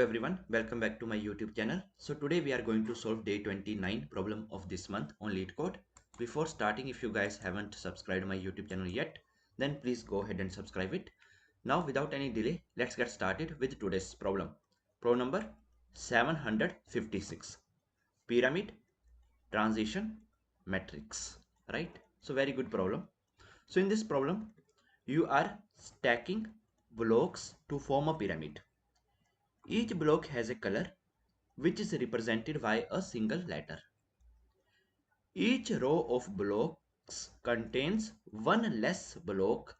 everyone, welcome back to my YouTube channel. So today we are going to solve day 29 problem of this month on LeetCode. Before starting, if you guys haven't subscribed my YouTube channel yet, then please go ahead and subscribe it. Now without any delay, let's get started with today's problem. Problem number 756. Pyramid, transition, matrix. Right? So very good problem. So in this problem, you are stacking blocks to form a pyramid. Each block has a color which is represented by a single letter. Each row of blocks contains one less block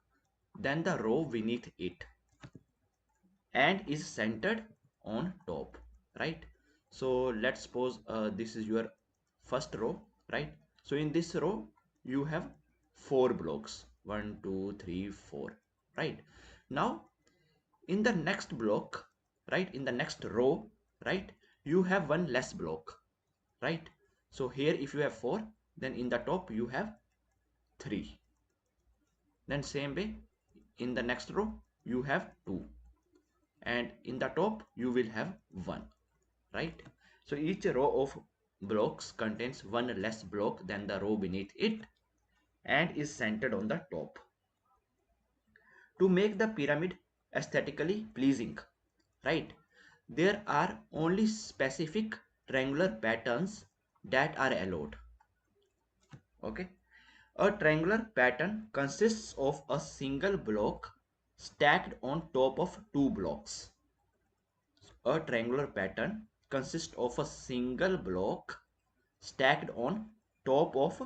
than the row beneath it and is centered on top, right? So let's suppose this is your first row, right? So in this row you have 4 blocks, 1 2 3 4, right? Now in the next block, right, in the next row, right, you have one less block, right? So here if you have 4, then in the top you have 3. Then same way in the next row you have 2, and in the top you will have 1, right? So each row of blocks contains one less block than the row beneath it and is centered on the top. To make the pyramid aesthetically pleasing, right, there are only specific triangular patterns that are allowed. Okay, a triangular pattern consists of a single block stacked on top of 2 blocks. A triangular pattern consists of a single block stacked on top of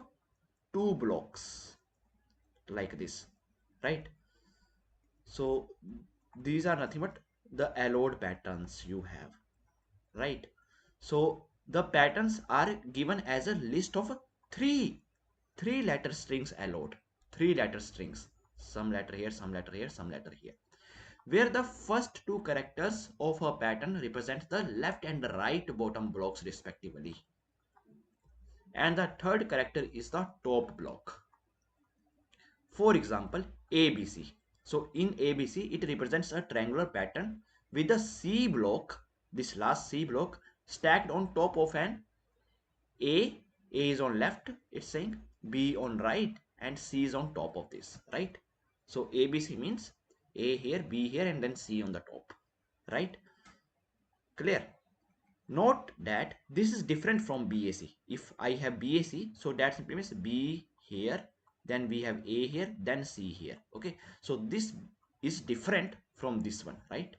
2 blocks like this, right? So these are nothing but the allowed patterns you have, right? So the patterns are given as a list of three letter strings allowed, 3 letter strings, some letter here, some letter here, some letter here, where the first 2 characters of a pattern represent the left and right bottom blocks respectively, and the third character is the top block. For example, ABC. So in ABC, it represents a triangular pattern with the C block, this last C block, stacked on top of an A. A is on left, it's saying, B on right, and C is on top of this, right? So ABC means A here, B here, and then C on the top, right? Clear? Note that this is different from BAC. If I have BAC, so that simply means B here, then we have A here, then C here. Okay, so this is different from this one, right?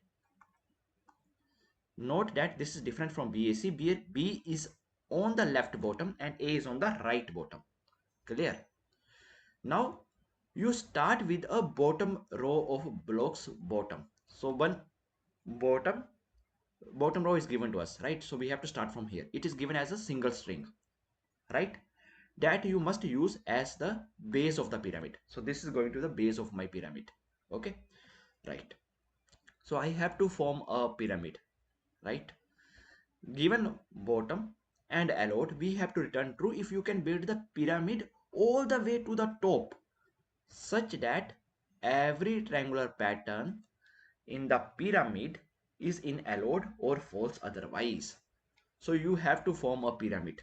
Note that this is different from BAC. B is on the left bottom and A is on the right bottom. Clear? Now you start with a bottom row of blocks bottom. So one bottom row is given to us, right? So we have to start from here. It is given as a single string, right, that you must use as the base of the pyramid. So this is going to the base of my pyramid. Okay, right? So I have to form a pyramid, right? Given bottom and allowed, we have to return true if you can build the pyramid all the way to the top such that every triangular pattern in the pyramid is in allowed or false otherwise. So you have to form a pyramid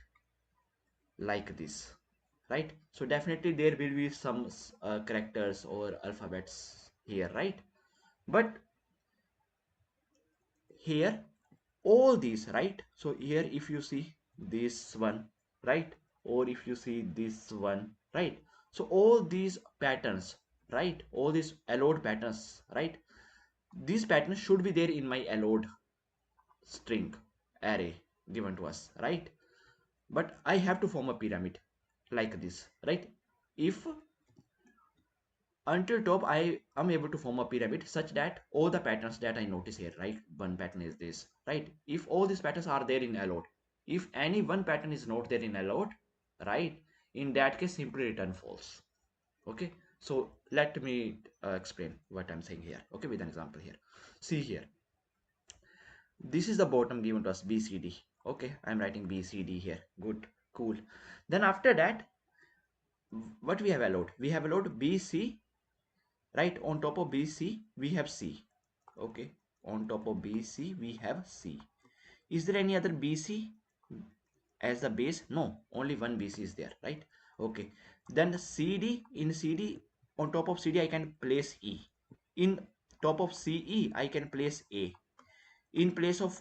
like this, right? So definitely there will be some characters or alphabets here, right? But here all these, right? So here if you see this one, right, or if you see this one, right, so all these patterns, right, all these allowed patterns, right, these patterns should be there in my allowed string array given to us, right? But I have to form a pyramid like this, right? If until top I am able to form a pyramid such that all the patterns that I notice here, right, one pattern is this, right, if all these patterns are there in allowed, if any one pattern is not there in allowed, right, in that case simply return false. Okay, so let me explain what I'm saying here, okay, with an example here. See here, this is the bottom given to us, BCD. Okay, I'm writing BCD here. Good, cool. Then after that, what we have allowed? We have allowed BC, right? On top of BC, we have C. Okay, On top of BC, we have C. Is there any other BC as the base? No, only one BC is there, right? Okay. Then CD, in CD, on top of CD, I can place E. In top of CE, I can place A. In place of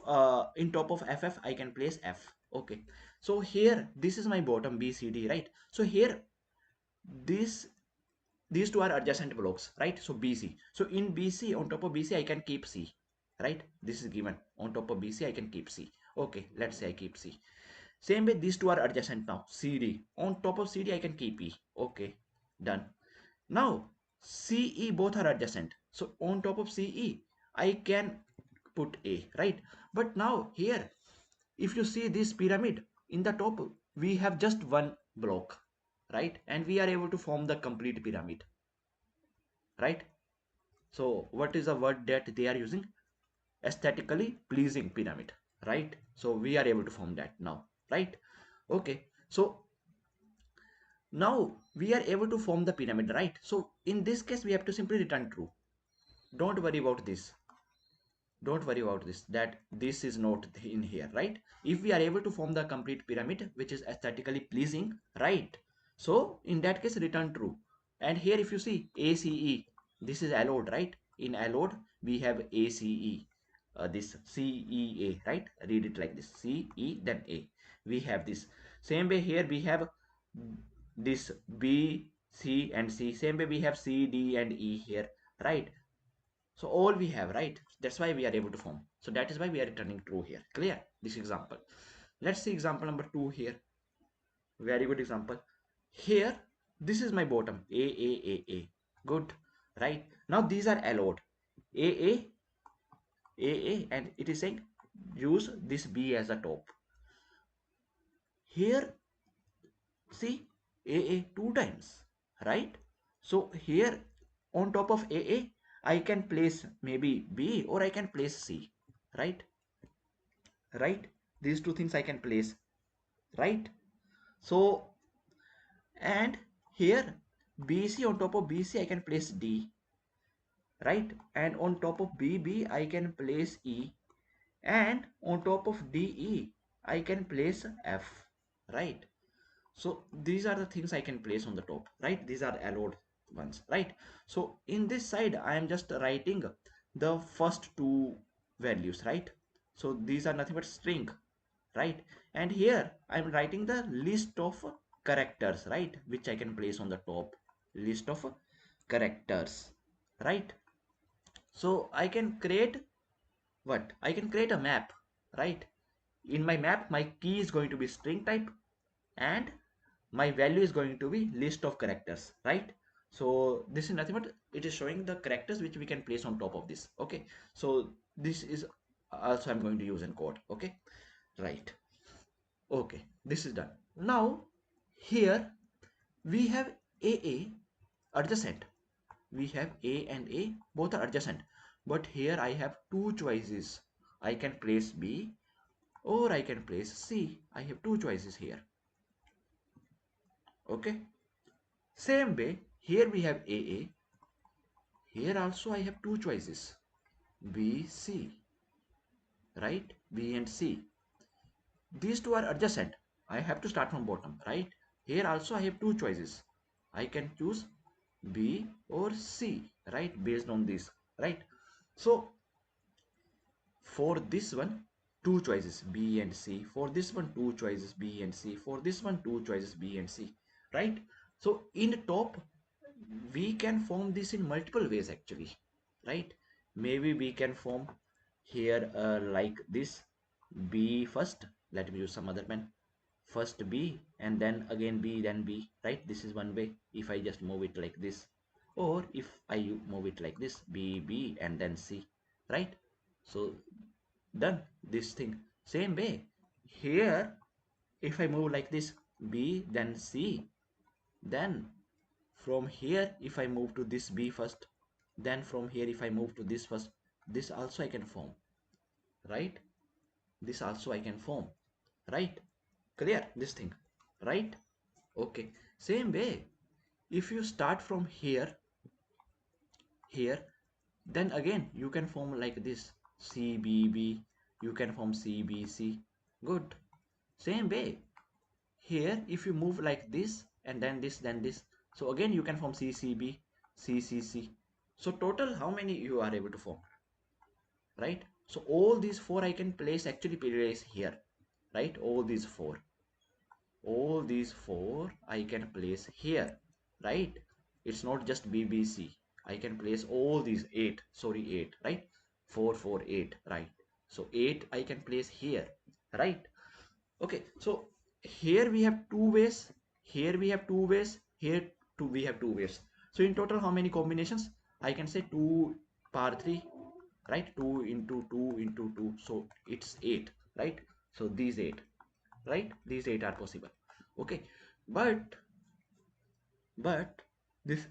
in top of FF, I can place F. Okay. So here, this is my bottom BCD, right? So here, this these two are adjacent blocks, right? So BC. So in BC, on top of BC, I can keep C, right? This is given. On top of BC, I can keep C. Okay, let's say I keep C. Same way, these two are adjacent now. CD. On top of CD, I can keep E. Okay, done. Now, CE both are adjacent. So on top of CE, I can put A, right? But now here, if you see this pyramid, in the top, we have just one block, right? And we are able to form the complete pyramid, right? So what is the word that they are using? Aesthetically pleasing pyramid, right? So we are able to form that now, right? Okay, so now we are able to form the pyramid, right? So in this case, we have to simply return true. Don't worry about this. Don't worry about this, that this is not in here, right? If we are able to form the complete pyramid which is aesthetically pleasing, right? So in that case, return true. And here if you see ACE, this is allowed, right? In allowed, we have ACE, this CEA, right? Read it like this, CE then A. We have this. Same way here we have this B, C and C. Same way we have C, D and E here, right? So all we have, right? That's why we are able to form. So that is why we are returning true here. Clear? This example. Let's see example number 2 here. Very good example. Here, this is my bottom. A. Good. Right? Now these are allowed. A, and it is saying use this B as a top. Here, see A two times. Right? So here on top of A, I can place maybe B or I can place C. Right? Right, these two things I can place, right? So and here BC, on top of BC I can place D, right? And on top of BB I can place E, and on top of DE I can place F, right? So these are the things I can place on the top, right? These are allowed ones, right? So in this side I am just writing the first two values, right? So these are nothing but string, right? And here I'm writing the list of characters, right, which I can place on the top. List of characters, right? So I can create what? I can create a map, right? In my map, my key is going to be string type and my value is going to be list of characters, right? So this is nothing but it is showing the characters which we can place on top of this. Okay, so this is also I'm going to use in code. Okay, right? Okay, this is done. Now here we have A adjacent. We have A and A, both are adjacent. But here I have two choices. I can place B or I can place C. I have two choices here. Okay. Same way, here we have A. Here also I have two choices. B, C. Right? B and C. These two are adjacent. I have to start from bottom, right? Here also I have two choices. I can choose B or C, right? Based on this, right? So for this one, two choices B and C. For this one, two choices B and C. For this one, two choices B and C, right? So in top, we can form this in multiple ways actually, right? Maybe we can form here like this, B first. Let me use some other pen. First B and then again B, then B, right? This is one way if I just move it like this, or if I move it like this, B and then C, right? So done this thing. Same way here, if I move like this, B then C, then from here if I move to this B first, then from here if I move to this first, this also I can form, right? This also I can form, right? Clear this thing, right? Okay, same way if you start from here, then again you can form like this, CBB, you can form CBC. Good. Same way here, if you move like this and then this, so again you can form CCB, CCC. So total how many you are able to form, right? So all these four I can place, actually place here, right? All these four I can place here, right? It's not just BBC. I can place all these eight, right? 4, 4, 8, right? So 8 I can place here, right? Okay, so here we have two ways, here we have two ways, here two we have two ways. So in total how many combinations? I can say 2 power 3, right? 2 into 2 into 2, so it's 8, right? So these 8, right? These 8 are possible. Okay, but but this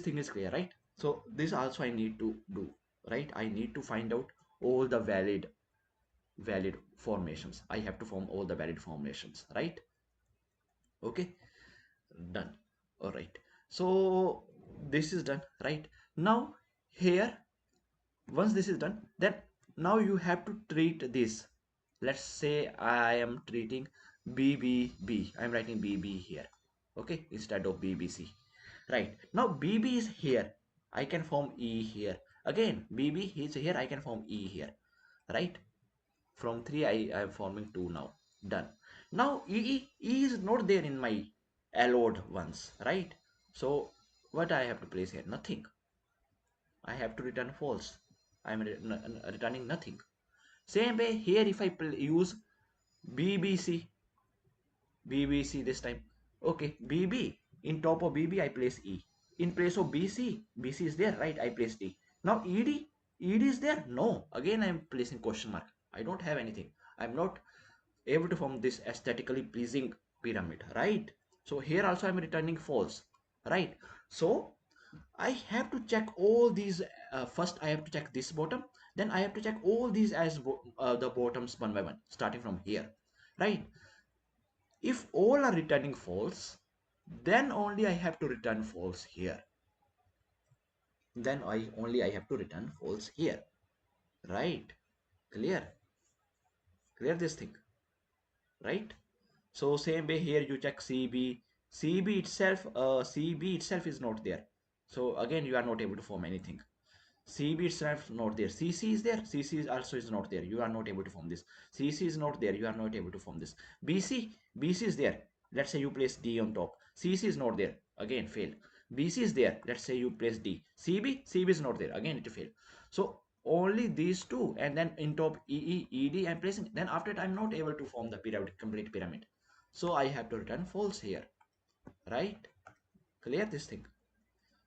thing is clear, right? So this also I need to do, right? I need to find out all the valid formations. I have to form all the valid formations, right? Okay, done. All right, so this is done, right? Now here, once this is done, then now you have to treat this. Let's say I am treating BBB. I'm writing BB here, okay, instead of BBC. Right, now BB is here, I can form E here. Again BB is here, I can form E here, right? From 3 I am forming 2 now. Done. Now E is not there in my allowed ones, right? So what I have to place here? Nothing. I have to return false. I am returning nothing. Same way here, if I use BBC, BBC this time. Okay, BB. In top of BB, I place E. In place of BC, BC is there, right? I place D. Now ED, ED is there? No. Again, I am placing question mark. I don't have anything. I'm not able to form this aesthetically pleasing pyramid, right? So here also I'm returning false, right? So I have to check all these. First I have to check this bottom, then I have to check all these as the bottoms one by one, starting from here, right? If all are returning false, then only I have to return false here. Then I have to return false here, right? Clear? Clear this thing, right? So same way here you check CB. CB itself is not there. So again you are not able to form anything. CB itself not there. CC is there. CC is also is not there. You are not able to form this. CC is not there. You are not able to form this. BC is there. Let's say you place D on top. CC is not there. Again fail. BC is there. Let's say you place D. CB is not there. Again it will fail. So only these two, and then in top ED I'm placing. Then after that I'm not able to form the pyramid, complete pyramid. So I have to return false here, right? Clear this thing?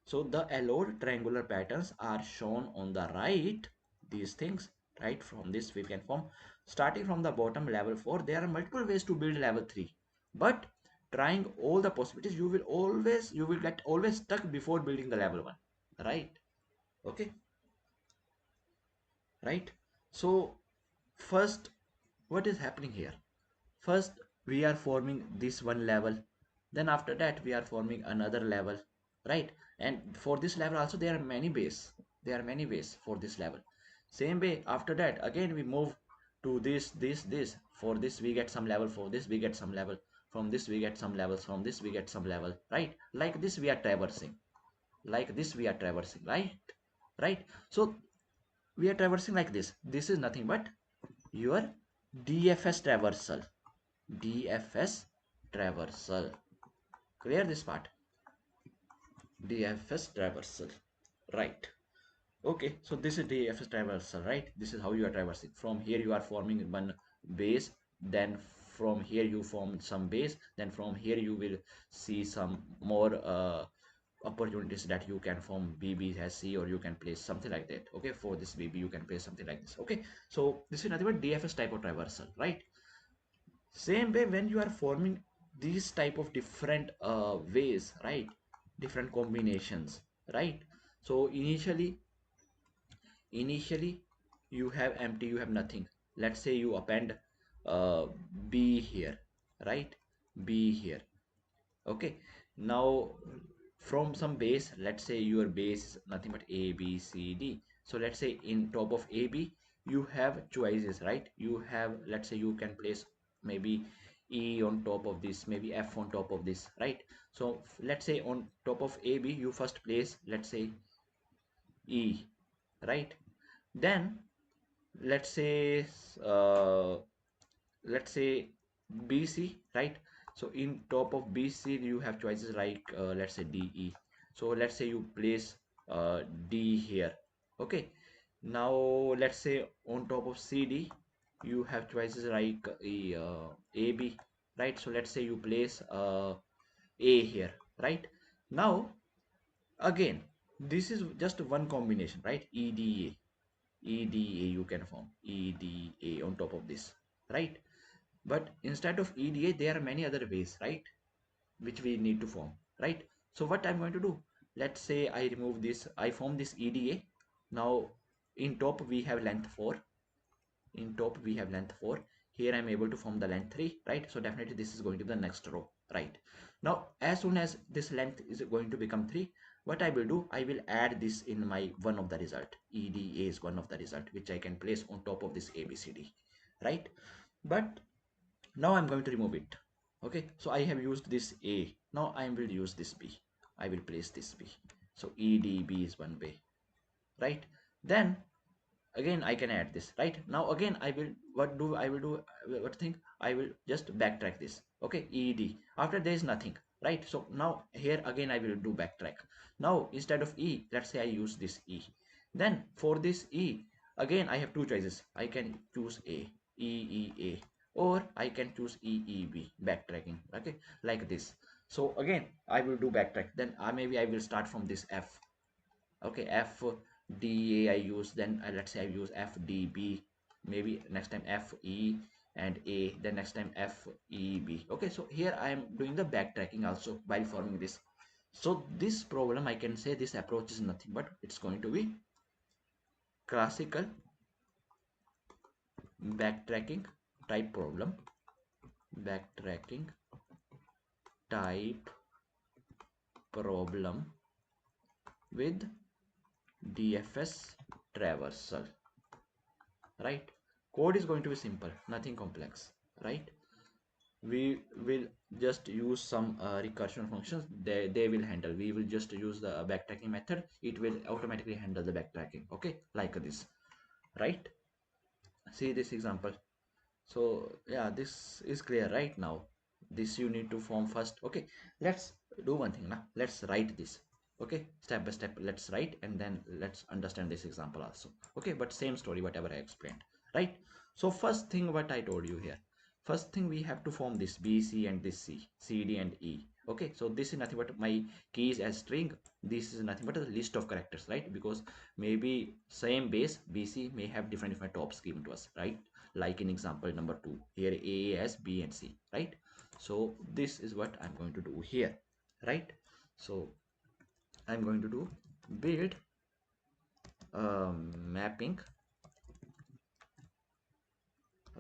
So the allowed triangular patterns are shown on the right. These things, right? From this we can form, starting from the bottom level 4. There are multiple ways to build level 3, but trying all the possibilities, you will get always stuck before building the level 1, right? Okay, right? So first, what is happening here? First we are forming this one level, then after that we are forming another level, right? And for this level also there are many ways, for this level. Same way after that again we move to this. For this we get some level, for this we get some level, from this we get some levels, from this we get some level, right? Like this we are traversing, right? Right, so we are traversing like this is nothing but your DFS traversal. DFS traversal. Clear this part? DFS traversal. Right. Okay, so this is DFS traversal, right? This is how you are traversing. From here you are forming one base, then from here you form some base, then from here you will see some more opportunities that you can form BB as C, or you can place something like that. Okay, for this BB you can place something like this. Okay, so this is nothing but DFS type of traversal, right? Same way when you are forming these type of different ways, right? Different combinations, right? So initially you have empty, you have nothing. Let's say you append uh, B here, right? B here. Okay, now from some base, let's say your base is nothing but A B C D. So let's say in top of AB you have choices, right? You have, let's say you can place maybe E on top of this, maybe F on top of this, right? So let's say on top of AB you first place, let's say E, right? Then let's say uh, let's say BC, right? So in top of BC you have choices like let's say DE. So let's say you place D here. Okay, now let's say on top of CD you have choices like AB, right? So let's say you place A here, right? Now again, this is just one combination, right? EDA you can form EDA on top of this, right? But instead of EDA, there are many other ways, right? Which we need to form, right? So what I'm going to do, let's say I remove this, I form this EDA. Now in top we have length 4. In top we have length 4. Here I'm able to form the length 3, right? So definitely this is going to be the next row, right? Now as soon as this length is going to become 3, what I will do, I will add this in my one of the result. EDA is one of the result which I can place on top of this ABCD, right? But now I'm going to remove it. Okay, so I have used this A. Now I will use this B. I will place this B. So EDB is one way, right? Then again I can add this, right? Now again I will, what do I will do, what thing, I will just backtrack this. Okay, ED, after there is nothing, right? So now here again I will do backtrack. Now instead of E, let's say I use this E. Then for this E, again I have two choices. I can choose A, or I can choose EEB, backtracking. Okay, like this. So again I will do backtrack. Then maybe I will start from this F. Okay, FDA I use, then let's say I use FDB, maybe next time FE and A, then next time FEB. Okay, so here I am doing the backtracking also while forming this. So this problem, I can say this approach is nothing but it's going to be classical backtracking type problem, backtracking type problem with DFS traversal, right? Code is going to be simple, nothing complex, right? We will just use some recursion functions, they will handle. We will just use the backtracking method, it will automatically handle the backtracking. Okay, like this, right? See this example. So yeah, this is clear right now. This you need to form first. Okay, let's do one thing now, let's write this. Okay, step by step let's write, and then let's understand this example also. Okay, but same story whatever I explained, right? So first thing what I told you here, first thing we have to form this BC and this CD and E. Okay, so this is nothing but my keys as string, this is nothing but a list of characters, right? Because maybe same base BC may have different tops given to us, right? Like in example number 2, here A as B and C, right? So this is what I'm going to do here, right? So I'm going to do build mapping,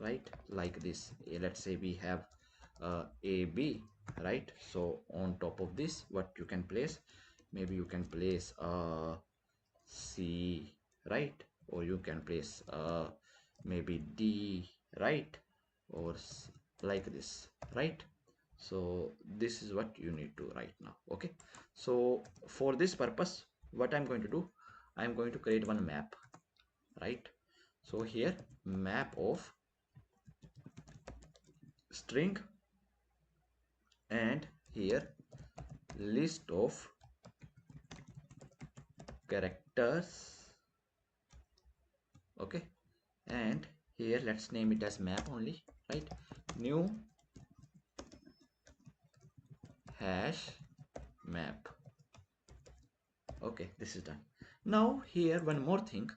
right? Like this. Let's say we have AB, right? So on top of this, what you can place, maybe you can place C, right? Or you can place maybe D, right? Or like this, right? So this is what you need to write now. Okay, so for this purpose what I'm going to do, I'm going to create one map, right? So here map of string, and here list of characters. Okay, and here let's name it as map only, right? New hash map. Okay, this is done. Now here one more thing,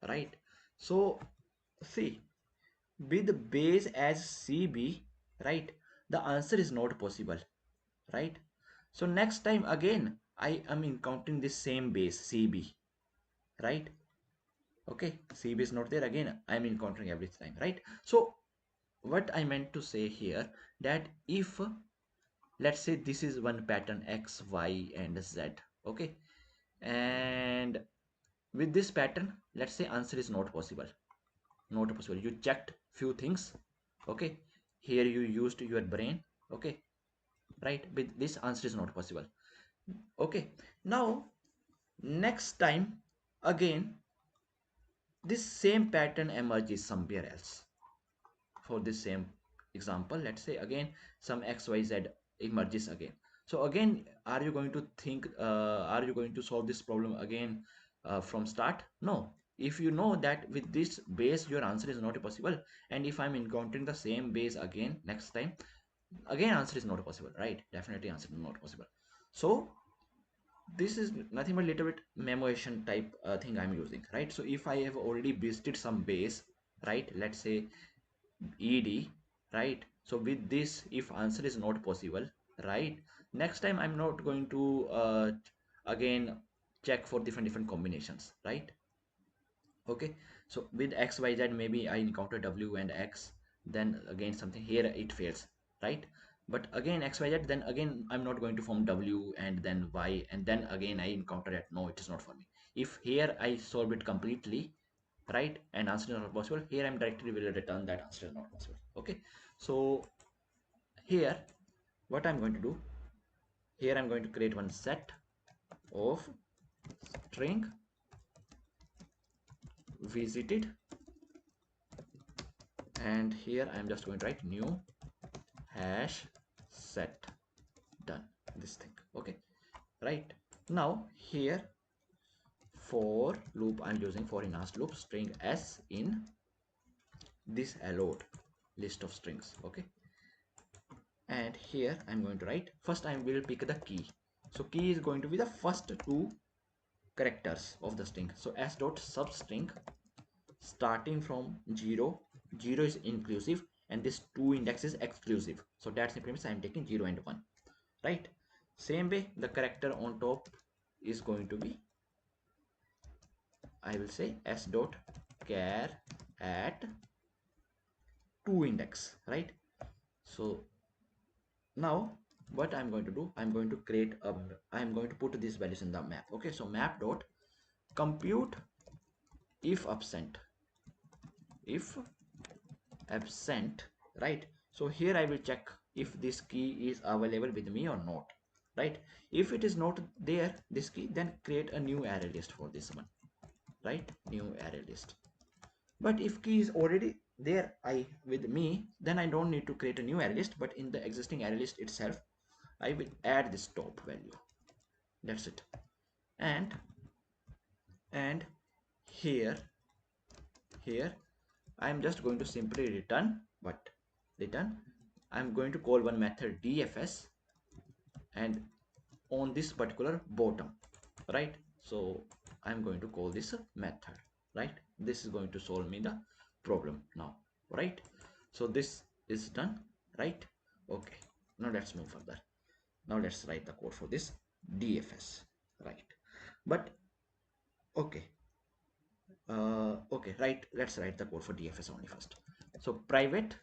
right? So see, with base as CB, right, the answer is not possible, right? So next time again I am encountering this same base CB, right? Okay, CB is not there, again I am encountering every time, right? So what I meant to say here, that if let's say this is one pattern X, Y and Z, okay, and with this pattern, let's say answer is not possible. Not possible. You checked few things. Okay. Here you used your brain. Okay. Right. With this answer is not possible. Okay. Now, next time again, this same pattern emerges somewhere else. For this same example, let's say again some xyz emerges again. So again, are you going to think, are you going to solve this problem again from start? No. If you know that with this base your answer is not possible, and if I'm encountering the same base again next time, again answer is not possible, right? Definitely answer is not possible. So this is nothing but little bit memoization type thing I'm using, right? So if I have already visited some base, right, let's say ed, right? So with this, if answer is not possible, right, next time I'm not going to again check for different combinations, right? Okay. So with xyz, maybe I encounter w and x, then again something here it fails, right? But again xyz, then again I'm not going to form w and then y, and then again I encounter that no, it is not for me. If here I solve it completely, right, and answer is not possible, here I'm directly will return that answer is not possible. Okay. So here what I'm going to do, here I'm going to create one set of string visited, and here I'm just going to write new hash set. Done this thing. Okay. Right. Now here for loop I'm using for enhanced loop string s in this allowed list of strings. Okay. And here I'm going to write, first I will pick the key. So key is going to be the first two characters of the string. So s dot substring starting from 0, 0 is inclusive, and this 2 index is exclusive. So that simply means I am taking 0 and 1, right? Same way the character on top is going to be, I will say s dot char at 2 index, right? So now what I'm going to do, I'm going to create a, I'm going to put these values in the map. Okay. So map dot compute if absent, if absent, right? So here I will check if this key is available with me or not, right? If it is not there, this key, then create a new array list for this one, right? New array list. But if key is already there with me, then I don't need to create a new array list, but in the existing array list itself I will add this top value. That's it. And here I'm just going to simply return, but return, I'm going to call one method DFS, and on this particular bottom, right? So I'm going to call this a method, right? This is going to solve me the problem now, right? So this is done, right? Okay. Now let's move further. Now let's write the code for this DFS, right? But okay. Okay, right, let's write the code for DFS only first. So private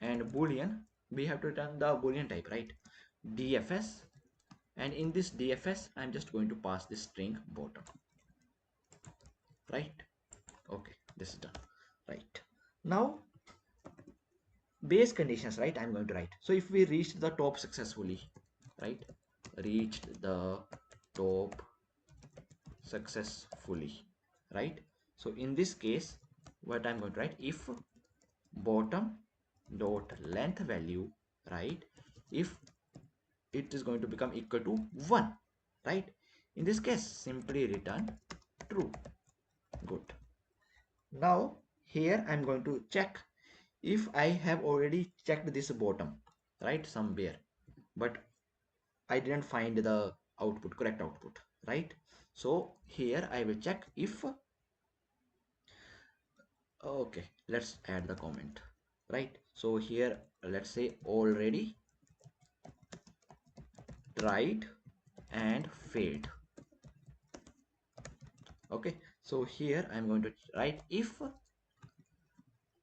and boolean, we have to return the boolean type, right? DFS, and in this DFS I'm just going to pass this string bottom, right? Okay, this is done, right? Now base conditions, right, I'm going to write. So if we reached the top successfully, right, reached the top successfully, right? So in this case what I'm going to write, if bottom dot length value, right, if it is going to become equal to 1, right, in this case simply return true. Good. Now here I'm going to check if I have already checked this bottom, right, somewhere, but I didn't find the output, correct output, right? So here I will check if, okay, let's add the comment, right? So here let's say already tried and failed. Okay, so here I'm going to write if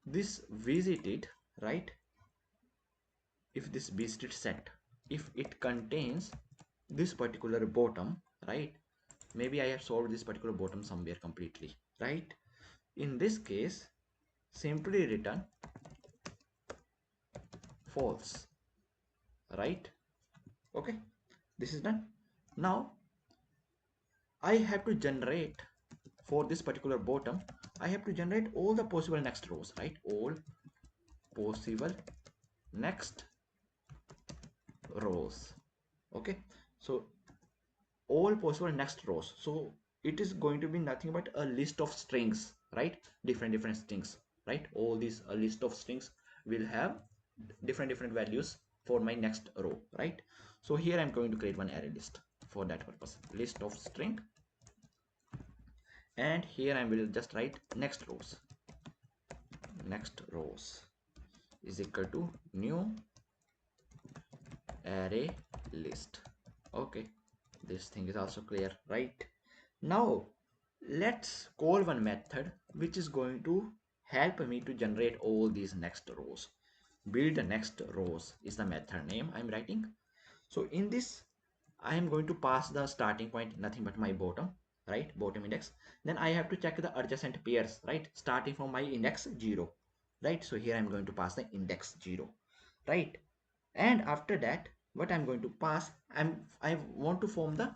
this visited, right, if this visited set, if it contains this particular bottom, right? Maybe I have solved this particular bottom somewhere completely, right? In this case, simply return false, right? Okay, this is done. Now I have to generate, for this particular bottom, I have to generate all the possible next rows, right? All possible next rows. Okay, so all possible next rows. So it is going to be nothing but a list of strings, right? Different strings, right? All these a list of strings will have different values for my next row, right? So here I'm going to create one array list for that purpose, list of string, and here I will just write next rows is equal to new array list. Okay, this thing is also clear, right? Now let's call one method which is going to help me to generate all these next rows. Build next rows is the method name I'm writing. So in this I am going to pass the starting point, nothing but my bottom, right? Bottom index. Then I have to check the adjacent pairs, right? Starting from my index 0, right? So here I'm going to pass the index 0, right? And after that, what I'm going to pass, I want to form the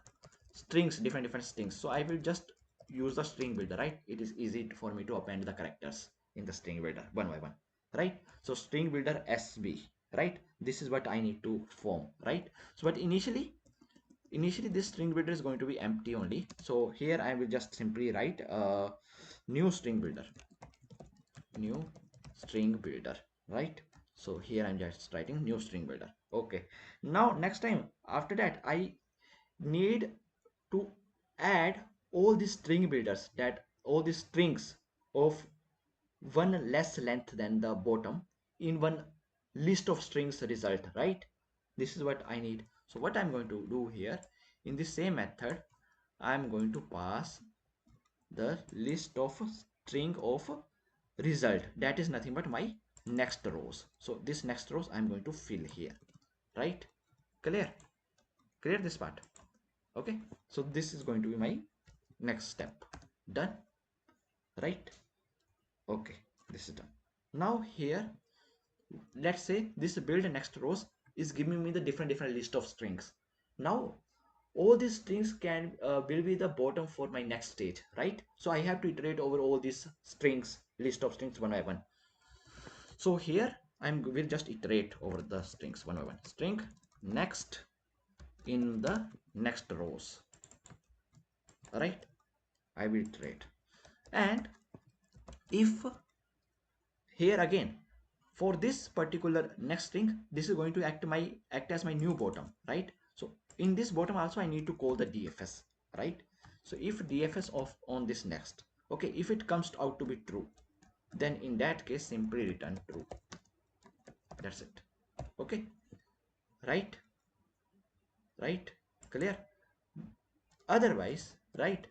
strings, different strings. So I will just use the string builder, right? It is easy for me to append the characters in the string builder one by one, right? So string builder SB, right? This is what I need to form, right? So but initially this string builder is going to be empty only. So here I will just simply write new string builder, new string builder, right? So here I'm just writing new string builder. Okay, now next time after that I need to add all these string builders, that all these strings of one less length than the bottom in one list of strings result, right? This is what I need. So what I'm going to do here, in the same method I'm going to pass the list of string of result, that is nothing but my next rows. So this next rows I'm going to fill here, right? Clear? Clear this part? Okay, so this is going to be my next step. Done, right? Okay, this is done. Now here, let's say this build next rows is giving me the different list of strings. Now all these strings can will be the bottom for my next stage, right? So I have to iterate over all these strings, list of strings one by one. So here I'm will just iterate over the strings one by one. String next in the next rows, right? I will iterate. And if here again, for this particular next string, this is going to act as my new bottom, right? So in this bottom also I need to call the DFS, right? So if DFS of on this next, okay, if it comes out to be true, then in that case simply return true. That's it. Okay, right? Right? Clear? Otherwise, right,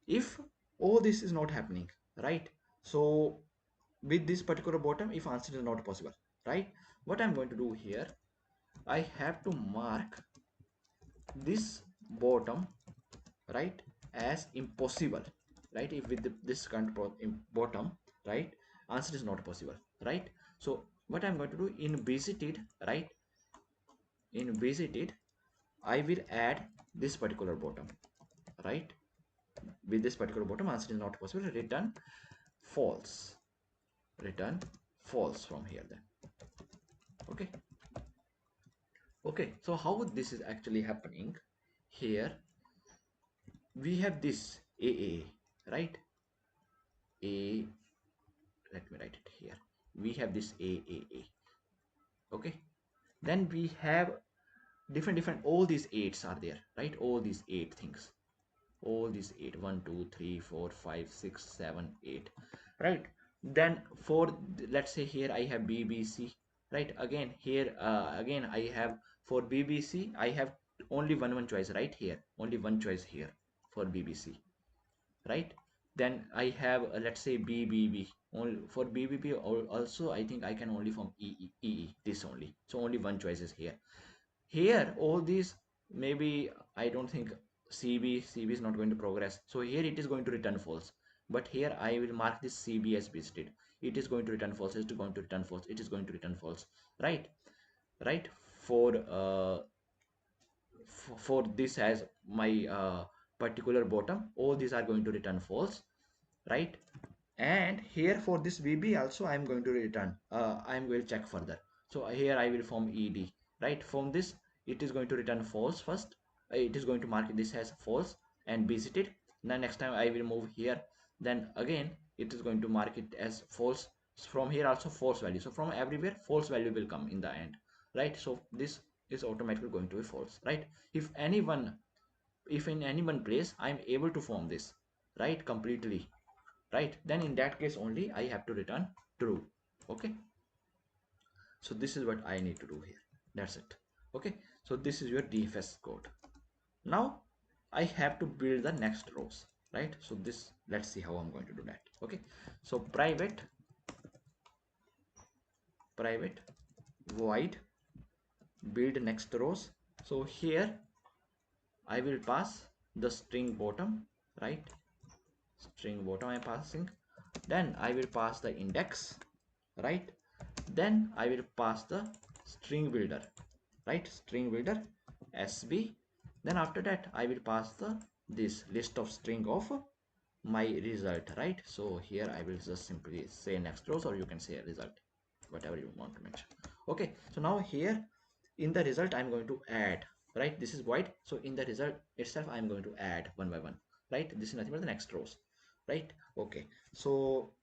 if all this is not happening, right, so with this particular bottom, if answer is not possible, right, what I'm going to do here, I have to mark this bottom, right, as impossible, right? If with this kind of bottom, right, answer is not possible, right? So what I'm going to do in visited, right, in visited I will add this particular bottom, right? With this particular bottom, answer is not possible, return false, return false from here then. Okay, okay, so how this is actually happening here, we have this AAA, right? A, let me write it here, we have this AAA. Okay, then we have different all these eights are there, right? All these eight things, all these eight, 1 2 3 4 5 6 7 8, right? Then for let's say here I have BBC, right? Again here again I have, for BBC I have only one choice, right? Here only one choice here for BBC, right? Then I have let's say BBB, only for BBB also I think I can only form EE, this only, so only one choice is here. Here all these, maybe I don't think CB is not going to progress. So here it is going to return false. But here I will mark this CB as visited. It is going to return false. It is going to return false. It is going to return false. Right? Right? For for this as my particular bottom, all these are going to return false, right? And here for this VB also I am going to return, I am going to check further. So here I will form ED, right? From this it is going to return false first. It is going to mark this as false and visited. Then next time I will move here, then again it is going to mark it as false. From here also false value. So from everywhere false value will come in the end, right? So this is automatically going to be false, right? If in any one place I am able to form this, right, completely, right, then in that case only I have to return true. Okay, so this is what I need to do here. That's it. Okay, so this is your DFS code. Now I have to build the next rows, right? So this, let's see how I'm going to do that. Okay, so private void build next rows. So here I will pass the string bottom, right? String bottom I'm passing. Then I will pass the index, right? Then I will pass the string builder, right? String builder SB. Then after that I will pass the this list of string of my result, right? So here I will just simply say next rows, or you can say result, whatever you want to mention. Okay, so now here in the result I'm going to add, right? This is void. So in the result itself I'm going to add one by one, right? This is nothing but the next rows, right? Okay, so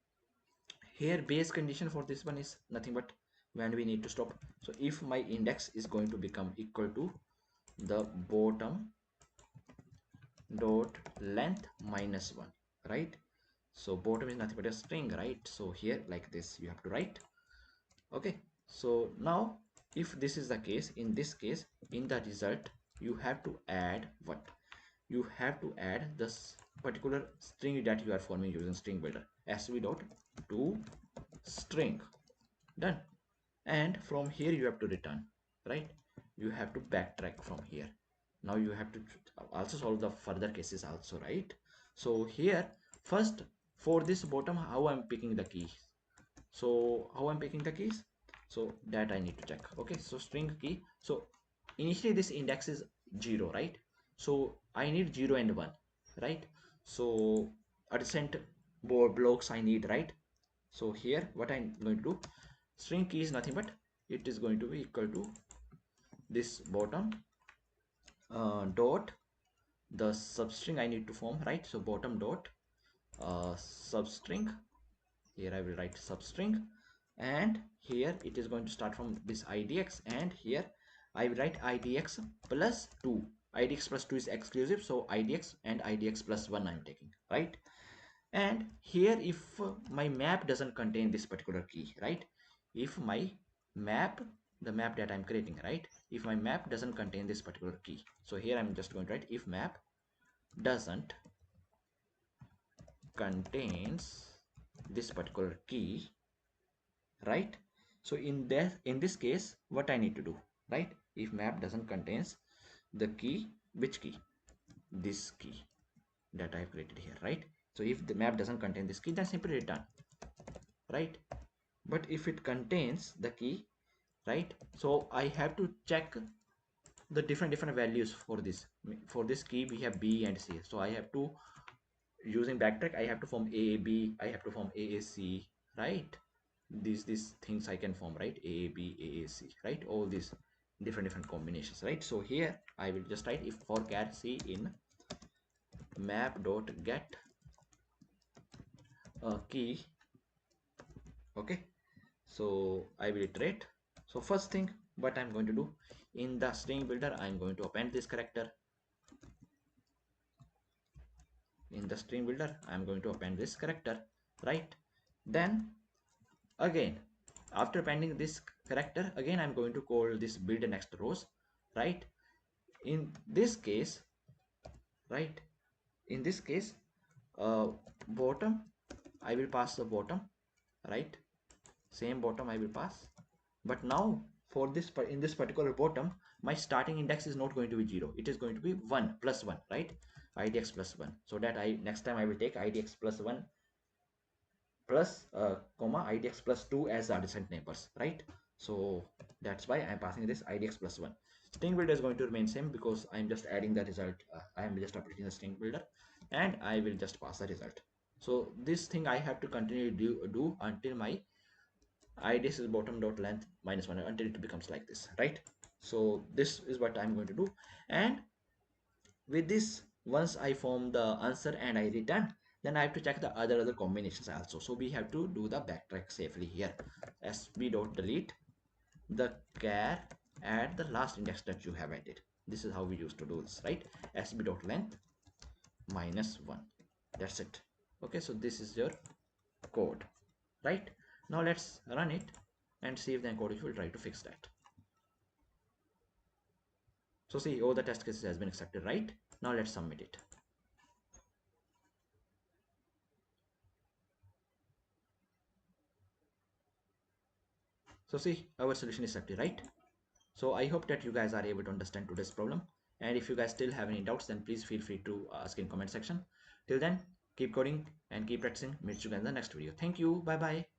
here base condition for this one is nothing but when we need to stop. So if my index is going to become equal to the bottom dot length minus 1, right? So bottom is nothing but a string, right? So here like this you have to write. Okay, so now if this is the case, in this case in the result you have to add what? You have to add this particular string that you are forming using string builder, sv dot to string. Done. And from here you have to return, right? You have to backtrack from here. Now you have to also solve the further cases also, right? So here first, for this bottom, how I'm picking the key. So how I'm picking the keys, so that I need to check. Okay, so string key. So initially this index is 0, right? So I need 0 and 1, right? So adjacent blocks I need, right? So here what I'm going to do, string key is nothing but it is going to be equal to this bottom dot the substring I need to form, right? So bottom dot substring. Here I will write substring, and here it is going to start from this idx, and here I will write idx plus 2. Idx plus 2 is exclusive, so idx and idx plus 1 I'm taking, right? And here if my map doesn't contain this particular key, right? If my map, the map that I'm creating, right, if my map doesn't contain this particular key, so here I'm just going to write if map doesn't contains this particular key, right? So in this case what I need to do, right? If map doesn't contains the key, which key? This key that I have created here, right? So if the map doesn't contain this key, then simply return, right? But if it contains the key, right, so I have to check the different values for this key. We have B and C, so I have to, using backtrack, I have to form AAB, I have to form AAC, right? These things I can form, right? AAB, AAC, right? All these different combinations, right? So here I will just write if for char C in map dot get key. Okay, so I will iterate. So first thing what I'm going to do, in the string builder I'm going to append this character. In the string builder I'm going to append this character, right? Then again, after appending this character, again I'm going to call this build next rows, right? In this case, right, in this case bottom I will pass the bottom, right? Same bottom I will pass. But now for this in this particular bottom, my starting index is not going to be 0. It is going to be 1 plus 1, right? idx plus 1. So that I next time I will take idx plus 1 plus comma idx plus 2 as the adjacent neighbors, right? So that's why I'm passing this idx plus 1. String builder is going to remain same because I'm just adding the result. I am just updating the string builder and I will just pass the result. So this thing I have to continue do until my idx is bottom dot length minus 1 until it becomes like this, right? So this is what I'm going to do. And with this, once I form the answer and I return, then I have to check the other combinations also. So we have to do the backtrack safely here. sb dot delete the char at the last index that you have added. This is how we used to do this, right? sb dot length minus 1. That's it. Okay, so this is your code, right? Now let's run it and see if the encoding will try to fix that. So see, all the test cases has been accepted, right? Now let's submit it. So see, our solution is accepted, right? So I hope that you guys are able to understand today's problem. And if you guys still have any doubts, then please feel free to ask in comment section. Till then, keep coding and keep practicing. Meet you guys in the next video. Thank you. Bye bye.